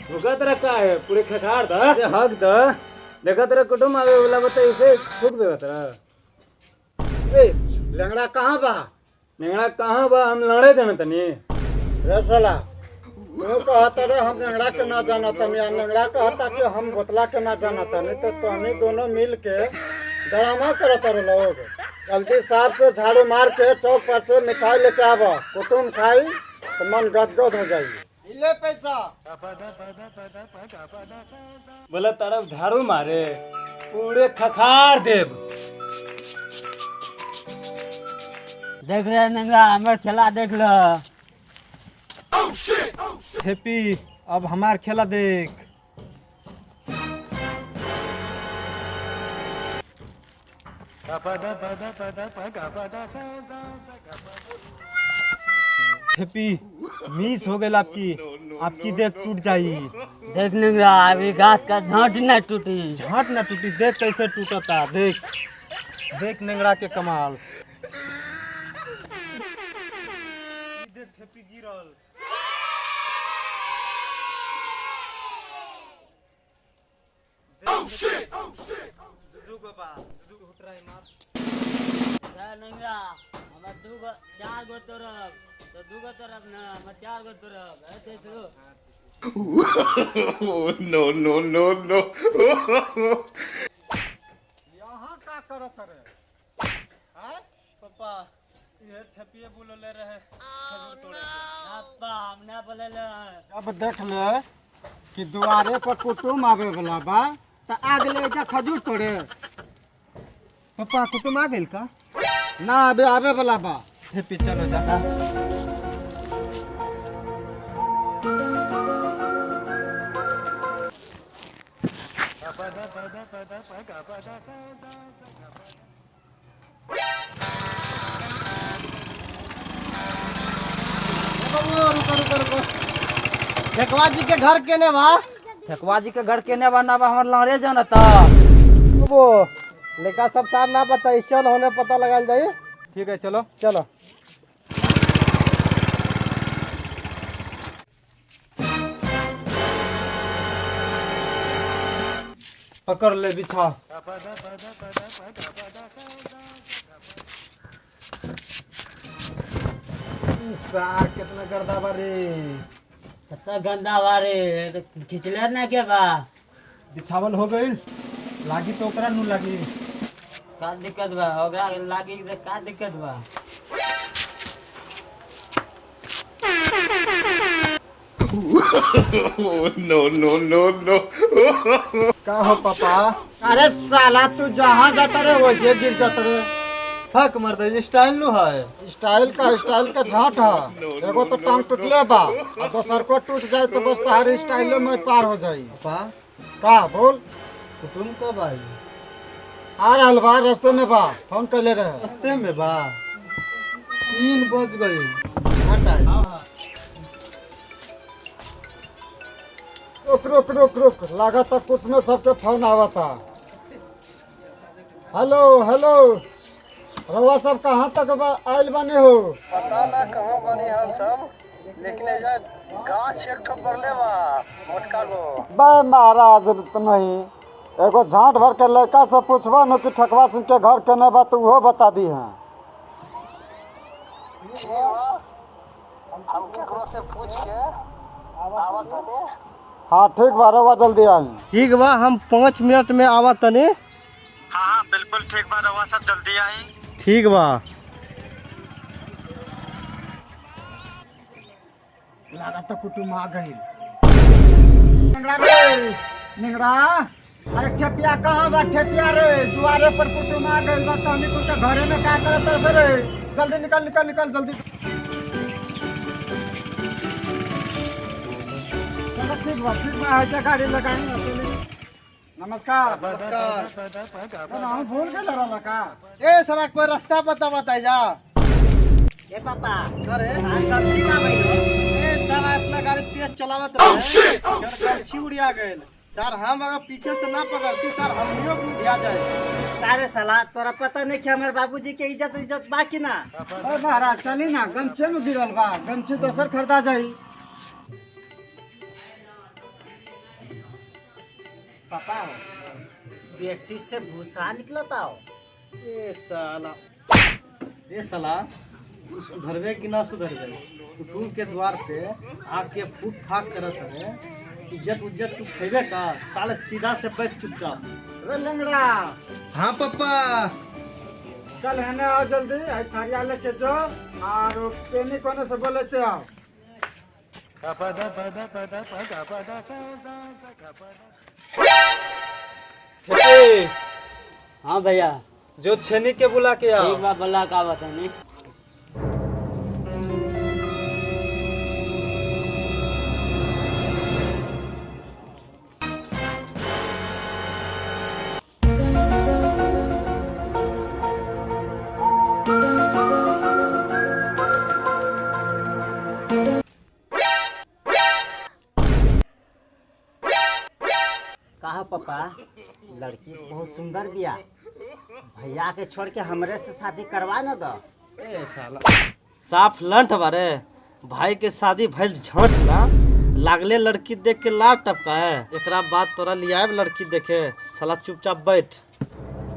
धोका तरह का है पूरे खखार था हक था देखा तेरा कुटुम आवे वाला बता इसे थूक देगा तेरा। ए लंगड़ा कहाँ बा? नेंगड़ा कहाँ बा हम लड़े जाने तनी रे साला तू कहता रे हम लंगड़ा के ना जाना तनी आ लंगड़ा कहता कि हम बोतला के ना जाना तनी तो तुम दोनों मिल के ड्रामा करता रहे लोग। जल्दी साफ से झाड़ू मार के चौक पर से मिठाई लेके आवा कुटुम खाई तो मन गदगद हो जाएगी। ले पैसा बोला तरफ झाड़ू मारे पूरे खखार देव। देख रहे नंगा हमार खेला देख लो। ठेपी अब हमार खेला देख। ठेपी मिस हो गई आपकी देख टूट जाई। देख नंगा अभी गाछ का झांट न टूटी। झाट ना टूटी देख कैसे टूटता देख देख नेंगड़ा के कमाल। देख ठेपी गिरल। नंगा हमार दूगो चार गो तरफ तो दूगो तरफ ना हमार चार गो तरफ ऐसे तो no, no, no, no. यहाँ का करत रे? हैं? पापा ये ठेपिए बोलले रहे खजूर तोड़े के। पापा हम ना बोलेला। अब देख ले कि दुआरे पर कुटुम आवे वाला बा त आगले जा खजूर तोड़े। पापा कुटुम आ गेल का? ना अबे आवे वाला बा। ठेपी चलो जा। ठेकवा जी के घर केने बा? ठेकवा जी के घर केने बना बा हमर लहरे जाना था। वो लेका सब सार ना बताई चल होने पता लगाल जाई। ठीक है चलो चलो। पकड़ ले बिछा। सार कितना गर्दा बारे कितना गंदा बारे तो खिचले ना के बा। बिछावल हो गई लागी तो ओकरा नु लागी। का दिक्कत बा ओकरा लागी तो का दिक्कत बा। no, no, no, no. का हो पापा? अरे साला तू जहाँ जाता रे वो जे गिर जाता रे। फक मर दे स्टाइल नु है। स्टाइल का झाट है। एगो तो टांग टूटले बा और दोसर को टूट जाए तो बस हर स्टाइल में पार हो जाई। पापा का बोल? कुटुम कब आई? आ रहल बा रास्ते में बा। फोन कर ले रहे। रास्ते में बा 3 बज गई। हटा रुक लागत तक कुछ में सबके फोन आवा था। हेलो हेलो रवा सब कहाँ तक आयल बने हो? पता ना कहाँ बने हम सब लेकिन गाछ एक ठो पड़ले बा मोटका गो। बे महाराज तो नहीं एगो झाट भर के लड़का से पूछबा न कि ठकवा सिंह के घर केने बा तो वो बता दी है। हम केकरो से पूछ के आवत हने। हाँ ठीक बा रवा जल्दी आई। ठीक बा हम 5 मिनट में आवा तनी। हाँ बिल्कुल ठीक बा रवा सब जल्दी आई। ठीक बा। लगा तो कुटुम आ गई। निंगड़ा अरे ठेपिया कहाँ बा? ठेपिया रे दुआरे पर कुटुम आ गई बा। तहनी कुछ घरे में का करत रे? जल्दी निकल जल्दी। चलो ठीक बा है गाड़ी लगाएंगे। नमस्कार। हम भूल के डरा लगा। ए सरा कोई रास्ता बता जा। ए पापा अरे सब्जी ना भाई ए साला अपना गाड़ी तेज चलावत रहे। कलछी उड़िया गइल। सर हम अगर पीछे से ना पकड़ती सर हमनियों को दिया जाए। अरे साला तोरा पता नहीं कि हमारे बाबूजी के इज्जत बाकी ना। अरे महाराज चली ना गमछे में गिरल बा, गमछे दोसर खरीदा जाई। पापा बेडशीट से भूसा निकलता हो। ए साला सुधरवे कि ना सुधरवे, कुटुम के द्वार पे आके फूट फाक करत है। इज्जत उज्जत तू खेबे का, साले सीधा से बैठ चुपचाप। अरे लंगड़ा हाँ पापा। चल है ना, आओ जल्दी थारिया लेके जाओ और पेनी कोने से बोले थे आओ। हाँ भैया जो छेनी के बुला के आओ। एक बार बल्ला का बता नहीं। कहा पापा लड़की बहुत सुंदर बिया, भैया के छोड़ के हमरे से शादी करवा न दो। ए साला साफ लंठ बारे, भाई के शादी भइल झट ना लागले लड़की देख के लार टपका है। एकरा बाद तोरा लियाब लड़की देखे, साला चुपचाप बैठ।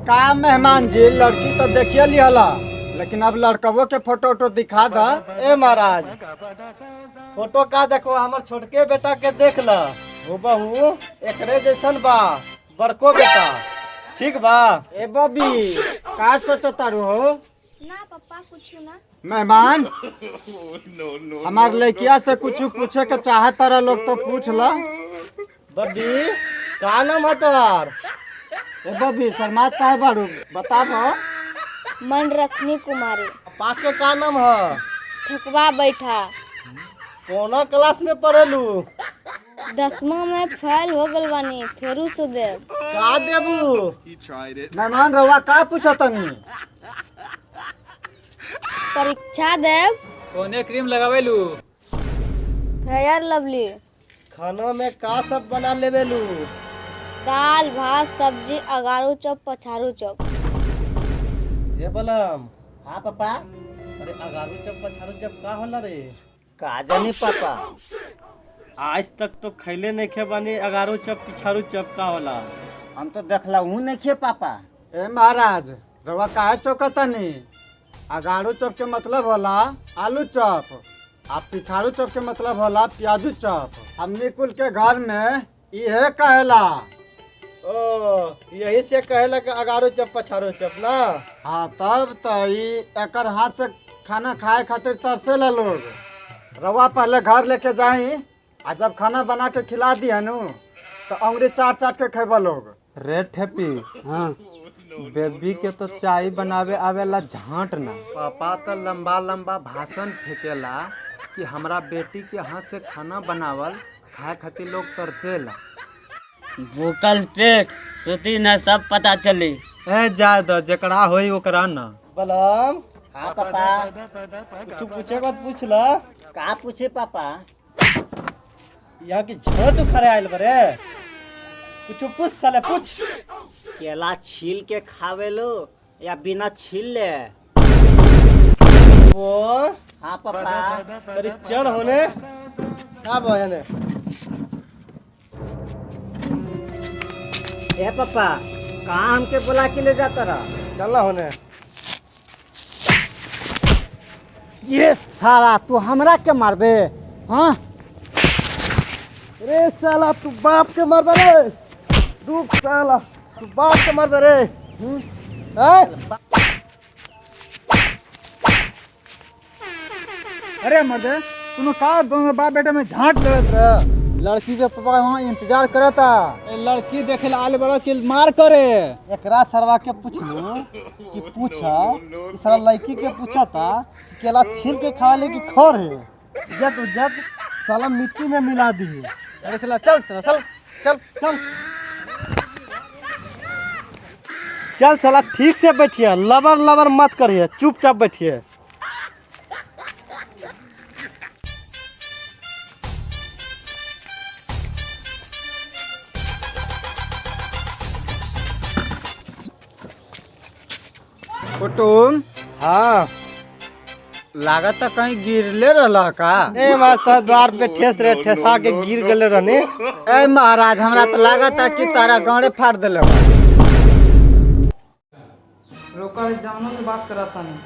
का मेहमान जी, लड़की तो देखिए लिहला, लेकिन अब लड़कवो के फोटो वोटो दिखा दा। ए महाराज फोटो का देखो, हमर छोटके बेटा के देख ल, हो बहू एकरे जैसन बा, बड़को बेटा ठीक बा। ए बबी का सोचो तारू हो? ना पापा कुछ ना। मेहमान no, no. हमार लड़किया से कुछ पूछे के चाहे तारा लोग तो पूछ ला। बबी का नाम है तोहार? ए बबी शर्मात काहे बाड़ू, बताबो। मन रखनी कुमारी। पास के का नाम है? ठकवा बैठा। कौना क्लास में पढ़ेलू? 10वां में फेल हो गल बानी, फेरू से देव। का देबू? He tried it. मेहमान रवा का पूछा तनी? परीक्षा देव। कोने क्रीम लगावेलू? Fair lovely. खाना में का सब बना लेवेलू? दाल भात सब्जी अगारू चौप पछारू चौप। ये बलम। हाँ पापा। अरे अगारू जब पछारू जब का होला रे? का जानी पापा। आज तक तो खैले नहीं खे बानी अगारू चप पिछारू चप का होला। हम तो देखला हूँ नहीं खे पापा। ए महाराज रवा काहे चौकतनी? अगाड़ू चौक के मतलब होला आलू चौप, आ पिछाड़ू चौक के मतलब होला प्याजू चौप। हमनी कुल के घर में इहे कहेला। ओ यही से कहेला कि अगारू चप पछारू चप ना। हाँ तब तो एकर हाथ से खाना खाए खातिर तरसेला लोग। रवा पहले घर लेके जाई, आ जब खाना बना के खिला दिया नु तो अंगुरी चाट चाट के खेबा लोग। रे ठेपी, हाँ बेबी के तो चाय बनावे आवेला झांट ना। पापा तो लंबा लंबा भाषण फेंकेला कि हमरा बेटी के हाथ से खाना बनावल खाए खातिर लोग तरसेला। भूखल पेट सुती न सब पता चली। ए जा दो जकड़ा होई ओकरा ना। बलम हाँ पापा। कुछ पूछे बात पूछ ला। का पूछे पापा? यहाँ की झट खड़े आयल बरे, कुछ पूछ साले पूछ। केला छील के खावे लो या बिना छील ले? वो हाँ पापा। तेरी चल होने का बहने। ए पापा कहाँ हमके बुला के ले जाता रहा? चलना होने। ये साला तू हमरा के मारबे? हाँ रे साला तू बाप के मर रे, रुक साला तू बाप के मर रे। अरे मदे तुम का दोनों बाप बेटा में झांट लेत रहे? लड़की के पापा वहाँ इंतजार करता। लड़की देखे ला आले बड़ा के मार करे। एकरा सरवा के पूछलू कि पूछा कि साला लड़की के पूछा था कि केला छील के खा ले कि खोर है। जब जब साला मिट्टी में मिला दी। अरे साला चल चल चल चल चल चल साला ठीक से बैठिए, लबर लबर मत करिए, चुपचाप बैठिए। कुटुम हाँ लागत कहीं गिरले रहला का? ए मास्टर द्वार पे ठेस रे ठेसा के गिर गले रहने। ए महाराज हमरा तो लागत कि तारा गाड़े फाड़ दिले बा। रोका जानो से बात करा था नहीं।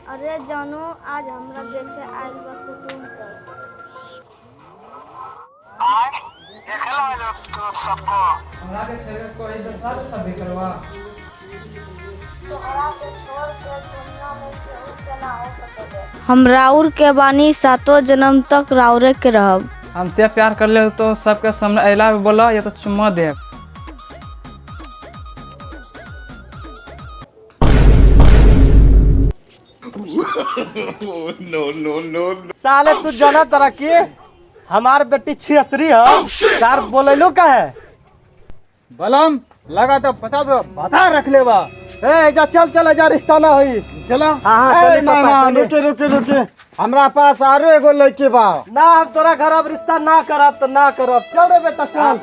अरे जानो आज हमरा देखे आइल बा कुटुम पर। हमरा के छेड़े को इधर साथ शादी करवा। हम राउर के बानी 7 जन्म तक राउरे के रहब। हमसे प्यार कर ले तो सबके सामने अला बोला या तो चुम्मा दे। साले तू जाना तरह की हमार बेटी 76 है, चार बोलेलो का है बलम लगा तो 50 बता रख ले बा। ए जा चल चल जा रिश्ता ना होई चला। हाँ चली पापा रुके हमरा पास आरो एगो लड़की बा। ना हम तोरा घर अब रिश्ता ना करब तो ना करब। चल रे बेटा चल।